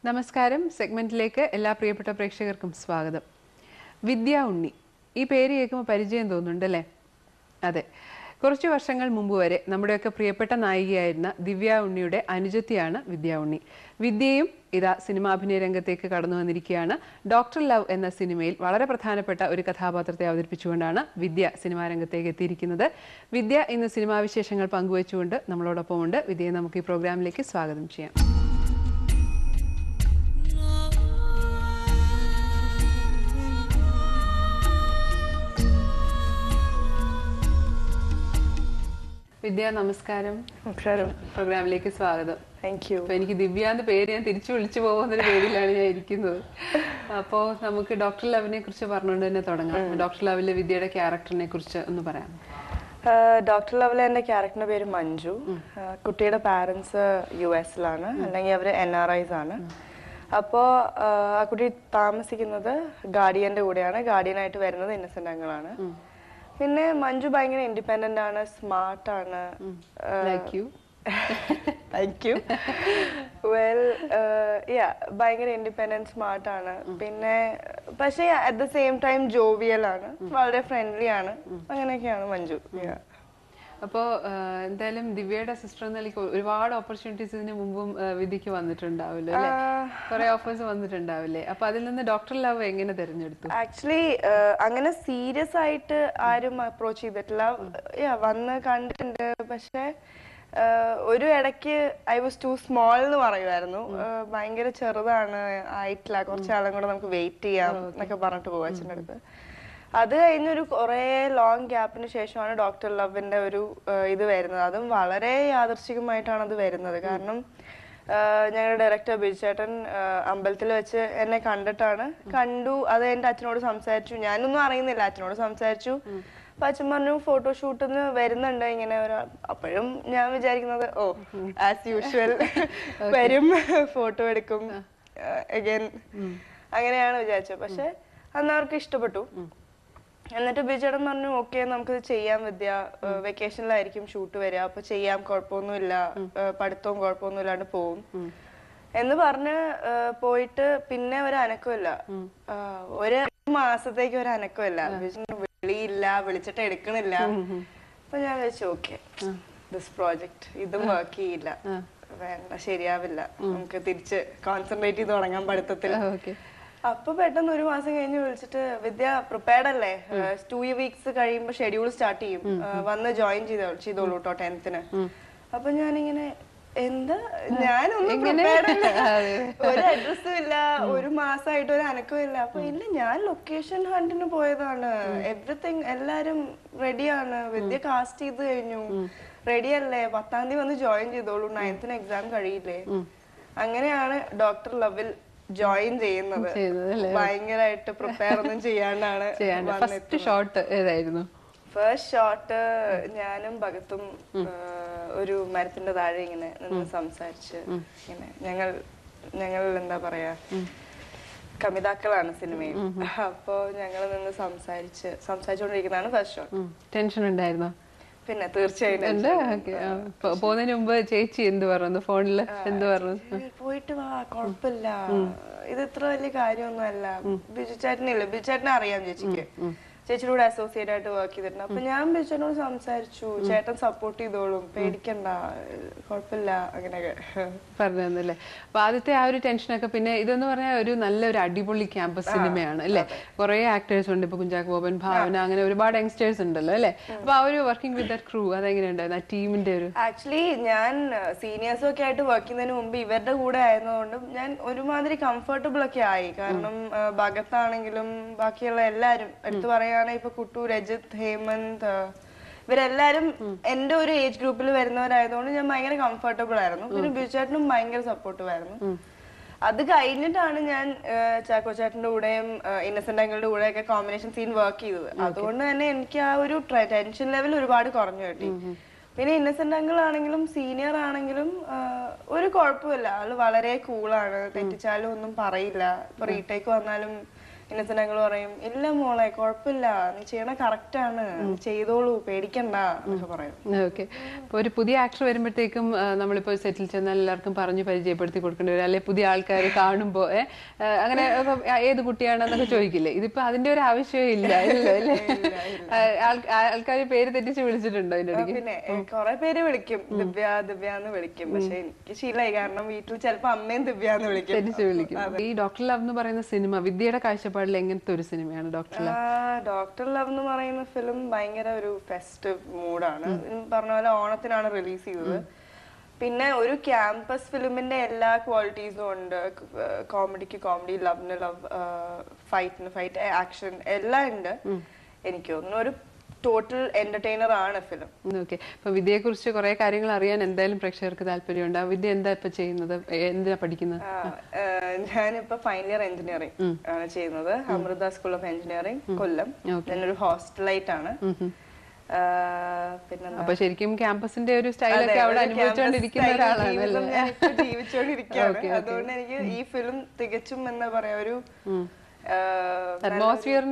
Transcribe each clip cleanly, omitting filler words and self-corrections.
നമസ്കാരം. സെഗ്മെന്റിലേക്ക് എല്ലാ പ്രിയപ്പെട്ട പ്രേക്ഷകർക്കും സ്വാഗതം. വിദ്യ ഉണ്ണി, ഈ പേര് കേൾക്കുമ്പോൾ പരിചയം തോന്നുന്നുണ്ടല്ലേ? അതെ, കുറച്ച് വർഷങ്ങൾ മുമ്പ് വരെ നമ്മുടെയൊക്കെ പ്രിയപ്പെട്ട നായികയായിരുന്ന ദിവ്യ ഉണ്ണിയുടെ അനുജത്തിയാണ് വിദ്യ ഉണ്ണി. വിദ്യയും ഇതാ സിനിമാഭിനയ രംഗത്തേക്ക് കടന്നു വന്നിരിക്കുകയാണ്. ഡോക്ടർ ലവ് എന്ന സിനിമയിൽ വളരെ പ്രധാനപ്പെട്ട ഒരു കഥാപാത്രത്തെ അവതരിപ്പിച്ചുകൊണ്ടാണ് വിദ്യ സിനിമാ രംഗത്തേക്ക് എത്തിയിരിക്കുന്നത്. വിദ്യ ഇന്ന് സിനിമാ വിശേഷങ്ങൾ പങ്കുവച്ചുകൊണ്ട് നമ്മളോടൊപ്പം ഉണ്ട്. വിദ്യയെ നമുക്ക് ഈ പ്രോഗ്രാമിലേക്ക് സ്വാഗതം ചെയ്യാം. വിദ്യ, നമസ്കാരം. പ്രോഗ്രാമിലേക്ക് സ്വാഗതം. അപ്പൊ എനിക്ക് ദിവ്യ എന്ന പേര് ഞാൻ തിരിച്ചു വിളിച്ചു പോകുന്നൊരു പേരിലാണ് ഞാൻ ഇരിക്കുന്നത്. അപ്പോ നമുക്ക് ഡോക്ടർ ലവിനെ കുറിച്ച് പറഞ്ഞുകൊണ്ട് തന്നെ തുടങ്ങാം. ഡോക്ടർ ലവിലെ വിദ്യയുടെ ക്യാരക്ടറിനെ കുറിച്ച് ഒന്ന് പറയാം. ഡോക്ടർ ലവിലെ എന്റെ ക്യാരക്ടറിന്റെ പേര് മഞ്ജു. കുട്ടിയുടെ പാരന്റ്സ് US-ലാണ്, അല്ലെങ്കിൽ അവര് NRIs ആണ്. അപ്പോ ആ കുട്ടി താമസിക്കുന്നത് ഗാർഡിയന്റെ കൂടെയാണ്. ഗാർഡിയനായിട്ട് വരുന്നത് ഇന്നസെന്റ് അങ്കിളാണ്. പിന്നെ മഞ്ജു ഭയങ്കര ഇൻഡിപെൻഡന്റ് ആണ്, സ്മാർട്ട് ആണ്. ഭയങ്കര ഇൻഡിപെൻഡന്റ്, സ്മാർട്ട് ആണ്. പിന്നെ പക്ഷെ at the same time jovial ആണ്, വളരെ ഫ്രണ്ട്ലി ആണ്. അങ്ങനെയൊക്കെയാണ് മഞ്ജു. അപ്പോ എന്തായാലും ദിവ്യയുടെ സിസ്റ്റർ എന്ന നിലയ്ക്ക് ഒരുപാട് ഓപ്പർച്യൂണിറ്റീസ് ഇതിന് മുമ്പും വിദ്യക്ക് വന്നിട്ടുണ്ടാവില്ലേ? അല്ലെ, കുറെ ഓഫേഴ്സ് വന്നിട്ടുണ്ടാവില്ലേ? അപ്പൊ അതിൽ നിന്ന് ഡോക്ടർ ലവ് എങ്ങനെ തിരഞ്ഞെടുത്തു? ആക്ച്വലി അങ്ങനെ സീരിയസ് ആയിട്ട് ആരും അപ്രോച്ച് ചെയ്തിട്ടില്ല. വന്ന് കണ്ടിട്ടുണ്ട്. പക്ഷെ ഒരു ഇടയ്ക്ക് ഐ വാസ് ടു സ്മോൾ എന്ന് പറയുമായിരുന്നു. ഭയങ്കര ചെറുതാണ്, ആയിട്ടില്ല, കുറച്ചാളും കൂടെ നമുക്ക് വെയിറ്റ് ചെയ്യാം എന്നൊക്കെ പറഞ്ഞിട്ട് പോവാ അച്ഛൻ്റെ അടുത്ത്. അത് കഴിഞ്ഞൊരു കുറെ ലോങ് ഗ്യാപ്പിന് ശേഷമാണ് ഡോക്ടർ ലവിന്റെ ഒരു ഇത് വരുന്നത്. അതും വളരെ യാദൃശ്ചികമായിട്ടാണ് അത് വരുന്നത്. കാരണം ഞങ്ങളുടെ ഡയറക്ടർ ബിജുചേട്ടൻ അമ്പലത്തിൽ വെച്ച് എന്നെ കണ്ടു. അത് എന്റെ അച്ഛനോട് സംസാരിച്ചു. ഞാനൊന്നും അറിയുന്നില്ല, അച്ഛനോട് സംസാരിച്ചു. അപ്പൊ അച്ഛൻ പറഞ്ഞു ഫോട്ടോഷൂട്ടിന് വരുന്നുണ്ട് ഇങ്ങനെ ഒരാൾ. അപ്പോഴും ഞാൻ വിചാരിക്കുന്നത് ആസ് യൂഷ്വൽ വരും, ഫോട്ടോ എടുക്കും അഗൈൻ, അങ്ങനെയാണ് വിചാരിച്ചത്. പക്ഷെ അന്ന് അവർക്ക് ഇഷ്ടപ്പെട്ടു. എന്നിട്ട് ബിജുചേട്ടൻ പറഞ്ഞു ഓക്കെ നമുക്കിത് ചെയ്യാൻ വിദ്യ, വെക്കേഷനിലായിരിക്കും ഷൂട്ട് വരിക, അപ്പൊ ചെയ്യാം, കുഴപ്പമൊന്നുമില്ല, പഠിത്തവും കുഴപ്പമൊന്നുമില്ലാണ്ട് പോവും എന്ന് പറഞ്ഞ് പോയിട്ട് പിന്നെ ഒരു അനക്കമില്ല. ഒരു മാസത്തേക്ക് ഒരു അനക്കമില്ല. വിളിയില്ല, വിളിച്ചിട്ട് എടുക്കണില്ല. അപ്പൊ ഞാൻ വെച്ചു ഓക്കെ ദിസ് പ്രോജക്ട് ഇതും വർക്ക് ചെയ്യില്ല, വേണ്ട, ശരിയാവില്ല, നമുക്ക് തിരിച്ച് കോൺസെൻട്രേറ്റ് ചെയ്ത് തുടങ്ങാം പഠിത്തത്തിൽ. അപ്പൊ പെട്ടെന്ന് ഒരു മാസം കഴിഞ്ഞ് വിളിച്ചിട്ട് വിദ്യ പ്രിപ്പയർഡ് അല്ലേ, 2 weeks കഴിയുമ്പോ ഷെഡ്യൂൾ സ്റ്റാർട്ട് ചെയ്യും, വന്ന് ജോയിൻ ചെയ്തോളൂ കേട്ടോ 10th. അപ്പൊ ഞാനിങ്ങനെ എന്താ, ഞാനൊന്നും പ്രിപ്പയർഡ് അല്ല, ഒരു അഡ്രസ്സും ഇല്ല, ഒരു മാസമായിട്ട് ഒരു അനക്കവും ഇല്ല. അപ്പൊ ഇല്ല, ഞാൻ ലൊക്കേഷൻ ഹണ്ടിന് പോയതാണ്, എവറിത്തിങ് എല്ലാരും റെഡിയാണ്, വിദ്യ കാസ്റ്റ് ചെയ്ത് കഴിഞ്ഞു, റെഡി അല്ലേ, 10th തീയതി വന്ന് ജോയിൻ ചെയ്തോളൂ, 9th എക്സാം കഴിയില്ലേ. അങ്ങനെയാണ് ഡോക്ടർ ലവിൽ ജോയിൻ ചെയ്യുന്നത്. ഭയങ്കരമായിട്ട് പ്രിപ്പയർ ഒന്നും ചെയ്യാണ്ടാണ്. ഫസ്റ്റ് ഷോട്ട് ഏതായിരുന്നു? ഫസ്റ്റ് ഷോട്ട് ഞാനും ഭഗത്തും ഒരു മരത്തിന്റെ താഴെ ഇങ്ങനെ നിന്ന് സംസാരിച്ച്, ഇങ്ങനെ ഞങ്ങൾ എന്താ പറയാ, കമിതാക്കളാണ് സിനിമയിൽ. അപ്പൊ ഞങ്ങൾ നിന്ന് സംസാരിച്ചുകൊണ്ടിരിക്കുന്നതാണ് ഫസ്റ്റ് ഷോട്ട്. ടെൻഷൻ ഉണ്ടായിരുന്നോ? പിന്നെ തീർച്ചയായിട്ടും. പോകുന്നതിന് മുമ്പ് ചേച്ചി എന്ത് പറഞ്ഞു, ഫോണില് എന്ത് പറഞ്ഞു? പോയിട്ട് വാ, കുഴപ്പമില്ല, ഇത് ഇത്ര വലിയ കാര്യമൊന്നും അല്ല. ബിജുചേട്ടനെ അറിയാം ചേച്ചിക്ക്, ചേച്ചിയുടെ കൂടെ അസോസിയേറ്റ് ആയിട്ട് വർക്ക് ചെയ്തിട്ടുണ്ട്. അപ്പൊ ഞാൻ ബിജുചേട്ടനോട് സംസാരിച്ചു, ചേട്ടൻ സപ്പോർട്ട് ചെയ്തോളും, പേടിക്കണ്ട, കുഴപ്പമില്ല, അങ്ങനെയൊക്കെ പറഞ്ഞു തന്നല്ലേ. അപ്പൊ ആദ്യത്തെ ആ ഒരു ടെൻഷനൊക്കെ, പിന്നെ ഇതെന്ന് പറഞ്ഞാൽ ഒരു നല്ലൊരു അടിപൊളി ക്യാമ്പസ് സിനിമയാണ് അല്ലെ, കുറെ ആക്ടേഴ്സ് ഉണ്ട്, ഇപ്പൊ കുഞ്ചാക്കോ ബോബൻ, ഭാവന, അങ്ങനെ ഒരുപാട് യങ്സ്റ്റേഴ്സ് ഉണ്ടല്ലോ അല്ലെ. അപ്പൊ ആ ഒരു വർക്കിംഗ് വിത്ത് ദാറ്റ് ക്രൂ അതെങ്ങനെയുണ്ടായിരുന്നു, ആ ടീമിന്റെ ഒരു? ആക്ച്വലി ഞാൻ സീനിയേഴ്സും ഒക്കെ ആയിട്ട് വർക്ക് ചെയ്യുന്നതിന് മുമ്പ് ഇവരുടെ കൂടെ ആയിരുന്നതുകൊണ്ട് ഞാൻ ഒരുമാതിരി കംഫർട്ടബിൾ ഒക്കെ ആയി. കാരണം ഭഗത്താണെങ്കിലും ബാക്കിയുള്ള എല്ലാരും എടുത്തു പറയാ, ഇപ്പൊ കുട്ടു, രജിത്, ഹേമന്ത്, ഇവരെല്ലാരും എന്റെ ഒരു ഏജ് ഗ്രൂപ്പിൽ വരുന്നവരായതുകൊണ്ട് ഞാൻ ഭയങ്കര കംഫർട്ടബിൾ ആയിരുന്നു. പിന്നെ ബിജുചേട്ടനും ഭയങ്കര സപ്പോർട്ടീവ് ആയിരുന്നു. അത് കഴിഞ്ഞിട്ടാണ് ഞാൻ ചാക്കോ ചേട്ടന്റെ കൂടെയും ഇന്നസെന്റ് അങ്കിളുടെ കൂടെ ഒക്കെ കോമ്പിനേഷൻ സീൻ വർക്ക് ചെയ്തത്. അതുകൊണ്ട് തന്നെ എനിക്ക് ആ ഒരു ടെൻഷൻ ലെവൽ ഒരുപാട് കുറഞ്ഞു കിട്ടി. പിന്നെ ഇന്നസെന്റ് അങ്കിൾ ആണെങ്കിലും സീനിയർ ആണെങ്കിലും ഒരു കുഴപ്പമില്ല, ആള് വളരെ കൂളാണ്, തെറ്റിച്ചാലും ഒന്നും പറയില്ല. ഇപ്പൊ റീടേക്ക് വന്നാലും ഇന്നസെന്റ് അങ്കിൾ പറയും ഇല്ല മോളെ കുഴപ്പമില്ല, നീ ചെയ്യണ കറക്റ്റ് ആണ്, ചെയ്തോളൂ, പേടിക്കണ്ട എന്നൊക്കെ പറയും. ഓക്കെ. ഇപ്പൊ ഒരു പുതിയ ആക്ടർ വരുമ്പോഴത്തേക്കും നമ്മളിപ്പോ സെറ്റിൽ ചെന്നാൽ എല്ലാവർക്കും പറഞ്ഞു പരിചയപ്പെടുത്തി കൊടുക്കേണ്ടി വരും, അല്ലെ പുതിയ ആൾക്കാർ കാണുമ്പോ അങ്ങനെ ഏത് കുട്ടിയാണെന്നൊക്കെ ചോദിക്കില്ലേ? ഇതിപ്പോ അതിന്റെ ഒരു ആവശ്യമേ ഇല്ല അല്ലേ? ആൾക്കാർ പേര് തെറ്റിച്ച് വിളിച്ചിട്ടുണ്ടോ അതിന്റെ ഇടയ്ക്ക്? പിന്നെ കുറെ പേര് വിളിക്കും, ദിവ്യ ദിവ്യ എന്ന് വിളിക്കും. പക്ഷെ എനിക്ക് ശീലമായി, കാരണം വീട്ടിൽ ചിലപ്പോ അമ്മയും ദിവ്യ എന്ന് വിളിക്കും. ഈ ഡോക്ടർ ലവ് എന്ന് പറയുന്ന സിനിമ വിദ്യയുടെ കാഴ്ചപ്പാടിൽ എങ്ങനത്തെ ഒരു സിനിമയാണ് ഡോക്ടർ ലവ്? ഡോക്ടർ ലവ് എന്ന് പറയുന്ന ഫിലിം ഭയങ്കര ഒരു ഫെസ്റ്റീവ് മൂഡാണ്. പറഞ്ഞ പോലെ ഓണത്തിനാണ് റിലീസ് ചെയ്തത്. പിന്നെ ഒരു ക്യാമ്പസ് ഫിലിമിന്റെ എല്ലാ ക്വാളിറ്റീസും ഉണ്ട്. കോമഡിക്ക് കോമഡി, ലവിന് ലവ്, ഫൈറ്റിന് ഫൈറ്റ്, ആക്ഷൻ എല്ലാം ഉണ്ട്. എനിക്ക് തോന്നുന്നു ഒരു ടോട്ടൽ എന്റർടൈനർ ആണ് ഫിലിം. ഓക്കെ. അപ്പൊ വിദ്യയെ കുറിച്ച് കുറെ കാര്യങ്ങൾ അറിയാൻ എന്തായാലും പ്രേക്ഷകർക്ക് താല്പര്യമുണ്ട്. വിദ്യ എന്താ ഇപ്പൊ ചെയ്യുന്നത്, എന്തിനാ പഠിക്കുന്നത്? ഞാനിപ്പോ ഫൈനൽ ഇയർ എഞ്ചിനീയറിംഗ് ആണ് ചെയ്യുന്നത്, അമൃത സ്കൂൾ ഓഫ് എഞ്ചിനീയറിംഗ്, കൊല്ലം. ഞാനൊരു ഹോസ്റ്റലൈറ്റ് ആണ്. അപ്പൊ ശരിക്കും ക്യാമ്പസിന്റെ ഒരു സ്റ്റൈലൊക്കെ അവിടെ അനുഭവിച്ചുകൊണ്ടിരിക്കുന്ന ഒരാളാണ്, ജീവിച്ചോണ്ടിരിക്കുകയാണ്. അതുകൊണ്ട് എനിക്ക് ഈ ഫിലിം തികച്ചും എന്താ പറയാ ഒരു അറ്റ്മോസ്ഫിയർ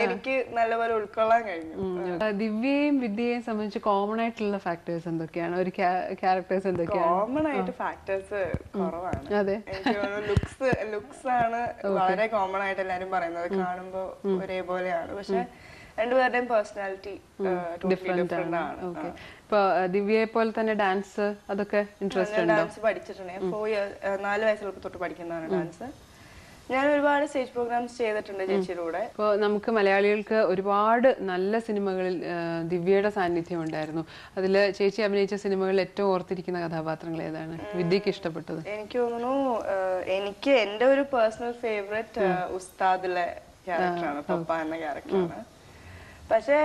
എനിക്ക് നല്ലപോലെ ഉൾക്കൊള്ളാൻ കഴിഞ്ഞു. ദിവ്യയും വിദ്യയെയും സംബന്ധിച്ച് കോമൺ ആയിട്ടുള്ള ഫാക്ടേഴ്സ് എന്തൊക്കെയാണ്, ഒരു ക്യാരക്ടേഴ്സ് എന്തൊക്കെയാണ്? കോമൺ ആയിട്ട് ഫാക്ടേഴ്സ് കുറവാണ്. എനിക്ക് തോന്നുന്നു ലുക്സ് ആണ് വളരെ കോമൺ ആയിട്ട് എല്ലാരും പറയുന്നത്, കാണുമ്പോ ഒരേപോലെയാണ്. പക്ഷെ രണ്ടുപേരുടെയും പേഴ്സണാലിറ്റി ഡിഫറെന്റ് ആണ്. ഇപ്പൊ ദിവ്യയെ പോലെ തന്നെ ഡാൻസ് അതൊക്കെ ഇൻട്രസ്റ്റ് ഉണ്ടോ? ഡാൻസ് പഠിച്ചിട്ടുണ്ട്. 4 വയസ്സുള്ള തൊട്ട് പഠിക്കുന്നതാണ് ഡാൻസ്. ഞാൻ ഒരുപാട് സ്റ്റേജ് പ്രോഗ്രാംസ് ചെയ്തിട്ടുണ്ട് ചേച്ചിയുടെ കൂടെ. ഇപ്പോൾ നമുക്ക് മലയാളികൾക്ക് ഒരുപാട് നല്ല സിനിമകളിൽ ദിവ്യയുടെ സാന്നിധ്യം ഉണ്ടായിരുന്നു. അതിൽ ചേച്ചി അഭിനയിച്ച സിനിമകളിൽ ഏറ്റവും ഓർത്തിരിക്കുന്ന കഥാപാത്രങ്ങൾ ഏതാണ്, വിദ്യക്ക് ഇഷ്ടപ്പെട്ടത്? എനിക്ക് തോന്നുന്നു എനിക്ക് എന്റെ ഒരു പേഴ്സണൽ ഫേവറേറ്റ് ഉസ്താദിലെ ക്യാരക്ടറാണ്, പപ്പ എന്ന ക്യാരക്ടറാണ്. പക്ഷെ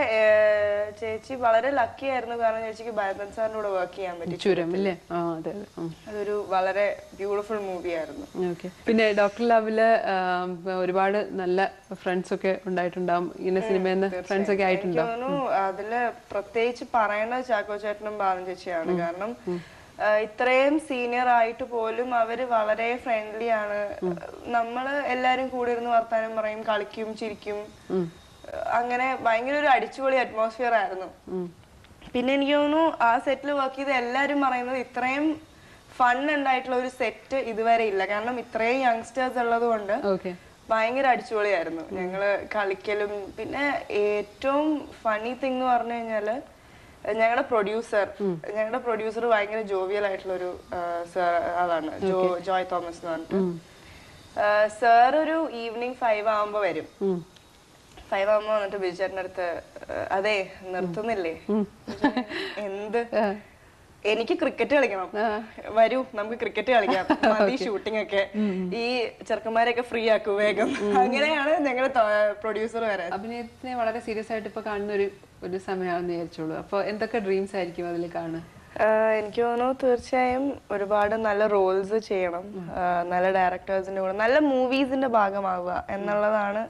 ചേച്ചി വളരെ ലക്കി ആയിരുന്നു, കാരണം ചേച്ചിക്ക് ഭരതൻ സാറിന്റെ കൂടെ വർക്ക് ചെയ്യാൻ പറ്റി. ചുരം അല്ലേ? അതൊരു വളരെ ബ്യൂട്ടിഫുൾ മൂവി ആയിരുന്നു. പിന്നെ ഡോക്ടർ ലവില് ഒരുപാട് നല്ല ഫ്രണ്ട്സ് ഒക്കെ ഉണ്ടായിട്ടുണ്ടാവും, ഇങ്ങനെ സിനിമയിൽ ഫ്രണ്ട്സ് ഒക്കെ ആയിട്ടുണ്ടാവും. അതില് പ്രത്യേകിച്ച് പറയേണ്ടത് ചാക്കോ ചേട്ടനും ബാലൻ ചേച്ചിയാണ്. കാരണം ഇത്രയും സീനിയർ ആയിട്ട് പോലും അവര് വളരെ ഫ്രണ്ട്ലി ആണ്. നമ്മള് എല്ലാരും കൂടെ ഇരുന്ന് വർത്താനം പറയും, കളിക്കും, ചിരിക്കും. അങ്ങനെ ഭയങ്കര ഒരു അടിച്ചുപൊളി അറ്റ്മോസ്ഫിയർ ആയിരുന്നു. പിന്നെ എനിക്ക് തോന്നുന്നു ആ സെറ്റിൽ വർക്ക് ചെയ്ത് എല്ലാരും പറയുന്നത് ഇത്രയും ഫൺ ഉണ്ടായിട്ടുള്ള ഒരു സെറ്റ് ഇതുവരെ ഇല്ല. കാരണം ഇത്രയും യങ്സ്റ്റേഴ്സ് ഉള്ളത് കൊണ്ട് ഭയങ്കര അടിച്ചുപൊളിയായിരുന്നു ഞങ്ങള് കളിക്കലും. പിന്നെ ഏറ്റവും ഫണി തിങ് എന്ന് പറഞ്ഞു കഴിഞ്ഞാല് ഞങ്ങളുടെ പ്രൊഡ്യൂസർ ഭയങ്കര ജോവിയൽ ആയിട്ടുള്ള ഒരു ആളാണ്, ജോയ് തോമസ് എന്ന് പറഞ്ഞിട്ട്. സാർ ഒരു ഈവനിങ് 5 ആകുമ്പോ വരും. 5 ആകുമ്പോ വന്നിട്ട് ബിജുചേട്ടൻ്റെ അടുത്ത്, അതെ നിർത്തുന്നില്ലേ, എന്ത്, എനിക്ക് ക്രിക്കറ്റ് കളിക്കണം, വരൂ നമുക്ക് ക്രിക്കറ്റ് കളിക്കാം, മതി ഷൂട്ടിംഗ് ഒക്കെ, ഈ ചെറുക്കന്മാരെയൊക്കെ ഫ്രീ ആക്കൂ വേഗം. അങ്ങനെയാണ് ഞങ്ങളുടെ പ്രൊഡ്യൂസർ വരാൻ. അഭിനയത്തിനെ വളരെ സീരിയസ് ആയിട്ട് ഇപ്പൊ കാണുന്ന ഒരു സമയമാണെന്ന് വിചാരിച്ചോളൂ. അപ്പൊ എന്തൊക്കെ ഡ്രീംസ് ആയിരിക്കും അതിൽ കാണുക? എനിക്ക് തോന്നുന്നു തീർച്ചയായും ഒരുപാട് നല്ല റോൾസ് ചെയ്യണം, നല്ല ഡയറക്ടേഴ്സിന്റെ കൂടെ നല്ല മൂവീസിന്റെ ഭാഗമാവുക എന്നുള്ളതാണ്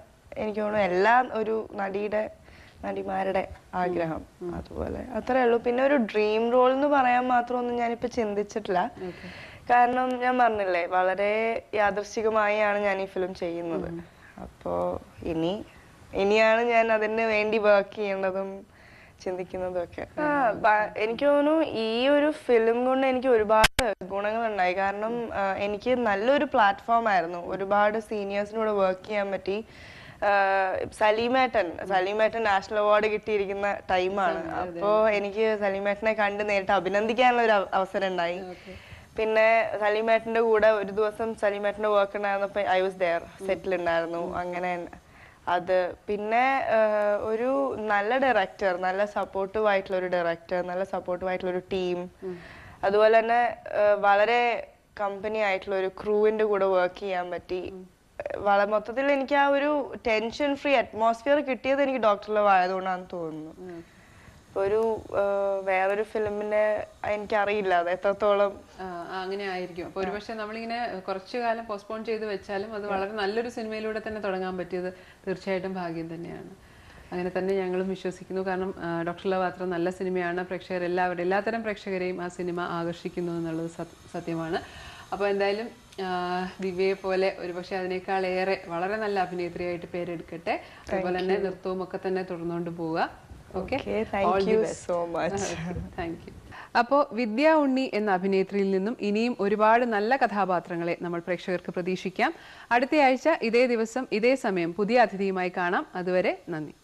എനിക്ക് തോന്നുന്നു എല്ലാ ഒരു നടിമാരുടെ ആഗ്രഹം. അതുപോലെ അത്രേ ഉള്ളൂ. പിന്നെ ഒരു ഡ്രീം റോൾ എന്ന് പറയാൻ മാത്രമൊന്നും ഞാനിപ്പോ ചിന്തിച്ചിട്ടില്ല. കാരണം ഞാൻ പറഞ്ഞില്ലേ, വളരെ യാദൃശ്ചികമായാണ് ഞാൻ ഈ ഫിലിം ചെയ്യുന്നത്. അപ്പോ ഇനിയാണ് ഞാൻ അതിന് വേണ്ടി വർക്ക് ചെയ്യേണ്ടതും ചിന്തിക്കുന്നതും ഒക്കെ. എനിക്ക് തോന്നുന്നു ഈ ഒരു ഫിലിം കൊണ്ട് എനിക്ക് ഒരുപാട് ഗുണങ്ങളുണ്ടായി. കാരണം എനിക്ക് നല്ലൊരു പ്ലാറ്റ്ഫോം ആയിരുന്നു, ഒരുപാട് സീനിയേഴ്സിനോട് വർക്ക് ചെയ്യാൻ പറ്റി. സലീമേട്ടൻ നാഷണൽ അവാർഡ് കിട്ടിയിരിക്കുന്ന ടൈമാണ്. അപ്പോ എനിക്ക് സലീമേട്ടനെ കണ്ട് നേരിട്ട് അഭിനന്ദിക്കാനുള്ള ഒരു അവസരം ഉണ്ടായി. പിന്നെ സലീമേട്ടന്റെ കൂടെ ഒരു ദിവസം സലീമേട്ടന്റെ വർക്ക് ഉണ്ടായിരുന്നപ്പോ ഐ വാസ് ദെയർ, സെറ്റിൽ ഉണ്ടായിരുന്നു. അങ്ങനെ അത് പിന്നെ ഒരു നല്ല ഡയറക്ടർ, നല്ല സപ്പോർട്ടീവ് ആയിട്ടുള്ള ഒരു ഡയറക്ടർ, നല്ല സപ്പോർട്ടീവ് ആയിട്ടുള്ള ഒരു ടീം, അതുപോലെ തന്നെ വളരെ കമ്പനി ആയിട്ടുള്ള ഒരു ക്രൂവിന്റെ കൂടെ വർക്ക് ചെയ്യാൻ പറ്റി. മൊത്തത്തിൽ എനിക്ക് ആ ഒരു ടെൻഷൻ ഫ്രീ അറ്റ്മോസ്ഫിയർ കിട്ടിയത് എനിക്ക് ഡോക്ടർ ലവ് ആയതുകൊണ്ടാണെന്ന് തോന്നുന്നു. ഒരു വേറൊരു ഫിലിമിന്റെ എനിക്കറിയില്ല അത് എത്രത്തോളം അങ്ങനെ ആയിരിക്കും. അപ്പൊ ഒരുപക്ഷെ നമ്മളിങ്ങനെ കുറച്ചു കാലം പോസ്റ്റ്പോൺ ചെയ്ത് വെച്ചാലും അത് വളരെ നല്ലൊരു സിനിമയിലൂടെ തന്നെ തുടങ്ങാൻ പറ്റിയത് തീർച്ചയായിട്ടും ഭാഗ്യം തന്നെയാണ്. അങ്ങനെ തന്നെ ഞങ്ങളും വിശ്വസിക്കുന്നു. കാരണം ഡോക്ടർ ലവ് അത്ര നല്ല സിനിമയാണ്, എല്ലാത്തരം പ്രേക്ഷകരെയും ആ സിനിമ ആകർഷിക്കുന്നു എന്നുള്ളത് സത്യമാണ്. അപ്പോൾ എന്തായാലും ദിവ്യയെ പോലെ ഒരുപക്ഷെ അതിനേക്കാളേറെ വളരെ നല്ല അഭിനേത്രിയായിട്ട് പേരെടുക്കട്ടെ. അതുപോലെ തന്നെ നൃത്തവും ഒക്കെ തന്നെ തുടർന്നുകൊണ്ട് പോവുക. Okay, thank you. അപ്പോൾ വിദ്യ ഉണ്ണി എന്ന അഭിനേത്രിയിൽ നിന്നും ഇനിയും ഒരുപാട് നല്ല കഥാപാത്രങ്ങളെ നമ്മൾ പ്രേക്ഷകർക്ക് പ്രതീക്ഷിക്കാം. അടുത്തയാഴ്ച ഇതേ ദിവസം ഇതേ സമയം പുതിയ അതിഥിയുമായി കാണാം. അതുവരെ നന്ദി.